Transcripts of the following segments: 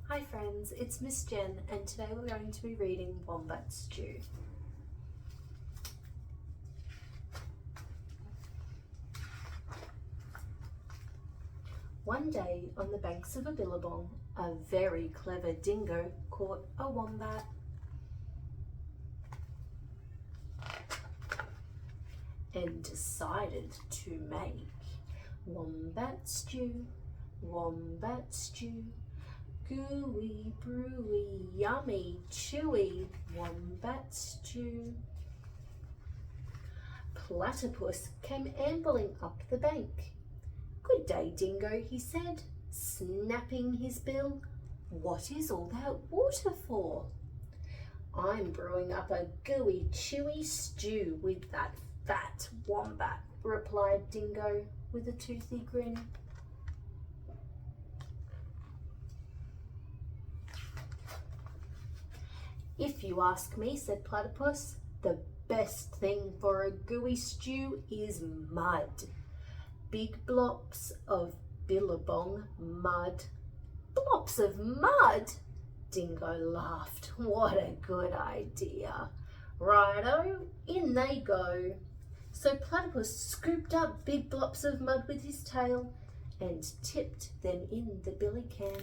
Hi friends, it's Miss Jen and today we're going to be reading Wombat Stew. One day on the banks of a billabong, a very clever dingo caught a wombat. And decided to make wombat stew, wombat stew. Gooey, brewy, yummy, chewy, wombat stew. Platypus came ambling up the bank. "Good day, Dingo," he said, snapping his bill. "What is all that water for?" "I'm brewing up a gooey, chewy stew with that fat wombat," replied Dingo with a toothy grin. "If you ask me," said Platypus, "the best thing for a gooey stew is mud. Big blobs of billabong mud." "Blobs of mud?" Dingo laughed. "What a good idea. Righto, in they go." So Platypus scooped up big blobs of mud with his tail and tipped them in the billy can.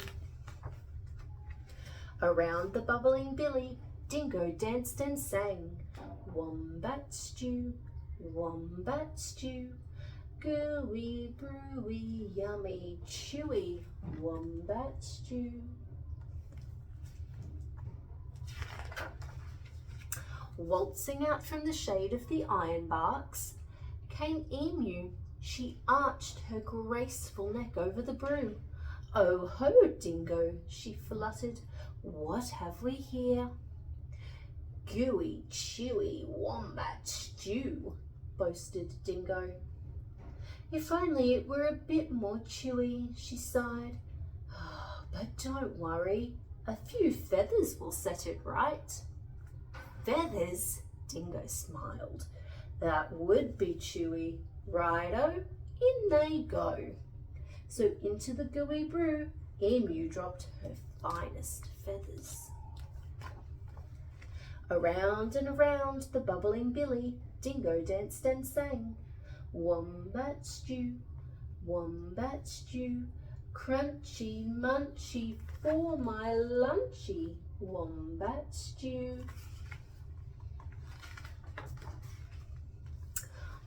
Around the bubbling billy, Dingo danced and sang, "Wombat stew, wombat stew, gooey, brewy, yummy, chewy, wombat stew." Waltzing out from the shade of the ironbarks came Emu. She arched her graceful neck over the brew. "Oh ho, Dingo," she fluttered, "what have we here?" "Gooey, chewy, wombat stew," boasted Dingo. "If only it were a bit more chewy," she sighed. "But don't worry, a few feathers will set it right." "Feathers?" Dingo smiled. "That would be chewy. Righto, in they go." So into the gooey brew, Emu dropped her finest feathers. Around and around the bubbling billy, Dingo danced and sang, "Wombat stew, wombat stew, crunchy munchy for my lunchy, wombat stew."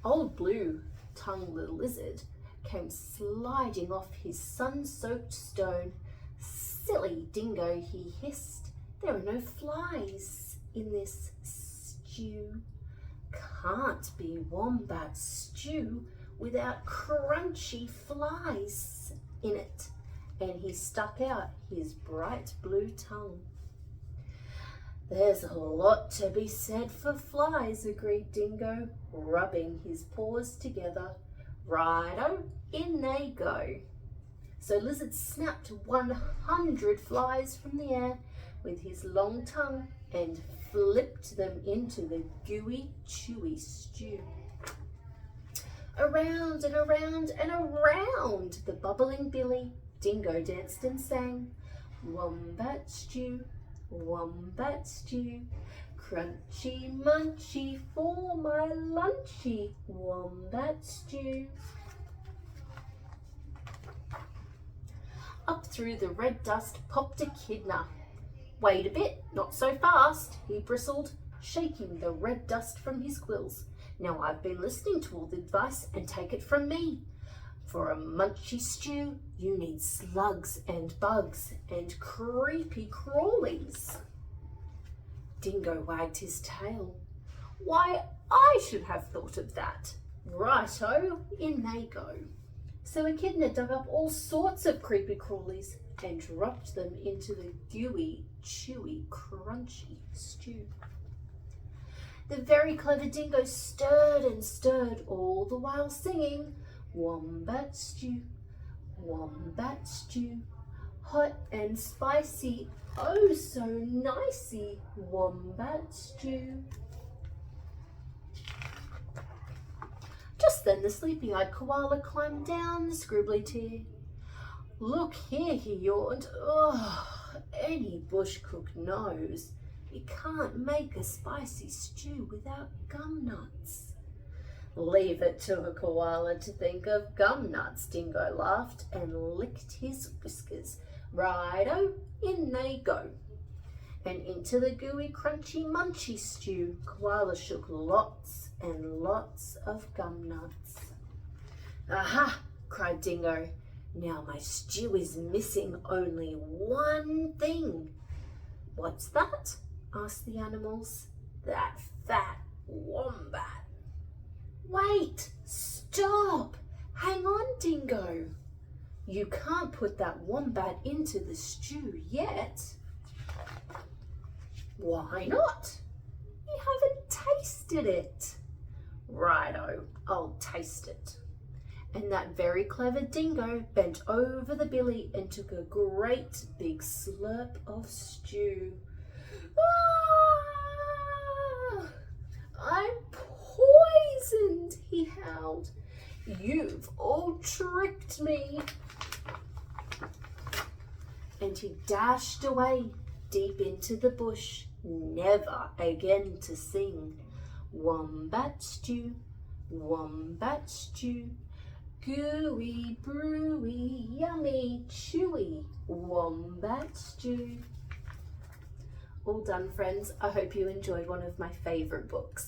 Old Blue Tongue the lizard came sliding off his sun-soaked stone. "Silly Dingo," he hissed, "there are no flies in this stew. Can't be wombat stew without crunchy flies in it." And he stuck out his bright blue tongue. "There's a lot to be said for flies," agreed Dingo, rubbing his paws together. "Righto, in they go." So Lizard snapped 100 flies from the air with his long tongue and flipped them into the gooey, chewy stew. Around and around and around the bubbling billy, Dingo danced and sang, "Wombat stew, wombat stew, crunchy munchy for my lunchy, wombat stew." Up through the red dust popped Echidna. "Wait a bit, not so fast," he bristled, shaking the red dust from his quills. "Now I've been listening to all the advice, and take it from me. For a munchy stew, you need slugs and bugs and creepy crawlies." Dingo wagged his tail. "Why, I should have thought of that. Righto, in they go." So Echidna dug up all sorts of creepy crawlies and dropped them into the gooey, chewy, crunchy stew. The very clever Dingo stirred and stirred, all the while singing, "Wombat stew, wombat stew, hot and spicy, oh so nicey, wombat stew." Just then the sleepy-eyed koala climbed down the scribbly tier. "Look here," he yawned. "Ugh, any bush cook knows you can't make a spicy stew without gum nuts. Leave it to a koala to think of gum nuts, Dingo laughed and licked his whiskers. Righto, in they go. And into the gooey, crunchy, munchy stew, Koala shook lots and lots of gum nuts. Aha! Cried Dingo. Now my stew is missing only one thing. What's that? Asked the animals. That fat wombat. Wait! Stop! Hang on, Dingo. You can't put that wombat into the stew yet. Why not? You haven't tasted it. Righto, I'll taste it. And that very clever Dingo bent over the billy and took a great big slurp of stew. Ah! I'm poisoned, he howled. You've all tricked me. And he dashed away deep into the bush, never again to sing. Wombat stew, gooey, brewy, yummy, chewy, wombat stew. All done, friends. I hope you enjoyed one of my favourite books.